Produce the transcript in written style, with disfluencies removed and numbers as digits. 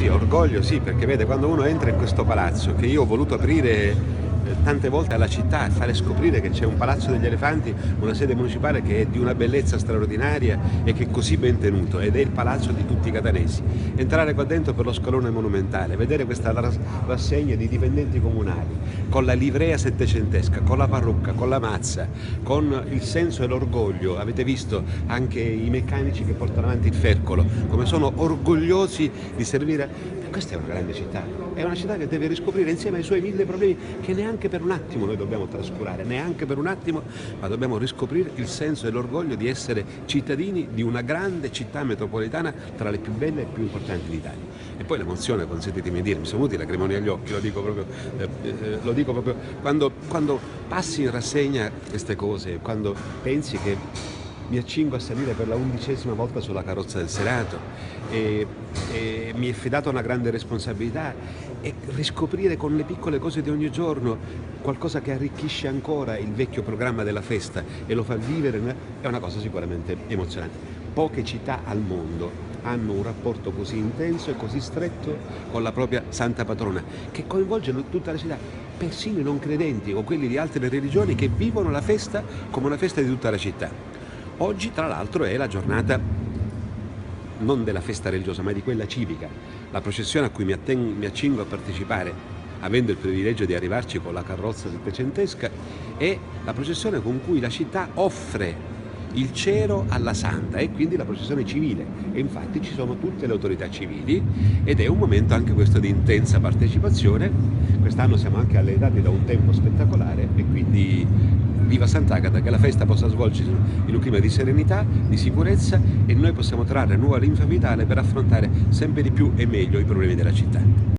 sì, orgoglio sì, perché vede quando uno entra in questo palazzo, che io ho voluto aprire tante volte alla città e fare scoprire che c'è un Palazzo degli Elefanti, una sede municipale che è di una bellezza straordinaria e che è così ben tenuto, ed è il palazzo di tutti i catanesi. Entrare qua dentro per lo scalone monumentale, vedere questa rassegna di dipendenti comunali, con la livrea settecentesca, con la parrucca, con la mazza, con il senso e l'orgoglio. Avete visto anche i meccanici che portano avanti il fercolo, come sono orgogliosi di servire. Questa è una grande città, è una città che deve riscoprire insieme ai suoi mille problemi, che neanche per un attimo noi dobbiamo trascurare, neanche per un attimo, ma dobbiamo riscoprire il senso e l'orgoglio di essere cittadini di una grande città metropolitana tra le più belle e più importanti d'Italia. E poi l'emozione, consentitemi di dire, mi sono venuti i lacrimoni agli occhi, lo dico proprio quando passi in rassegna queste cose, quando pensi che mi accingo a salire per la 11ª volta sulla carrozza del Senato e mi è affidata una grande responsabilità, e riscoprire con le piccole cose di ogni giorno qualcosa che arricchisce ancora il vecchio programma della festa e lo fa vivere è una cosa sicuramente emozionante. Poche città al mondo hanno un rapporto così intenso e così stretto con la propria santa patrona, che coinvolge tutta la città, persino i non credenti o quelli di altre religioni che vivono la festa come una festa di tutta la città. Oggi, tra l'altro, è la giornata non della festa religiosa, ma di quella civica. La processione a cui mi accingo a partecipare, avendo il privilegio di arrivarci con la carrozza settecentesca, è la processione con cui la città offre il cero alla Santa, e quindi la processione civile, e infatti ci sono tutte le autorità civili ed è un momento anche questo di intensa partecipazione. Quest'anno siamo anche alletati da un tempo spettacolare e quindi viva Sant'Agata, che la festa possa svolgersi in un clima di serenità, di sicurezza, e noi possiamo trarre nuova linfa vitale per affrontare sempre di più e meglio i problemi della città.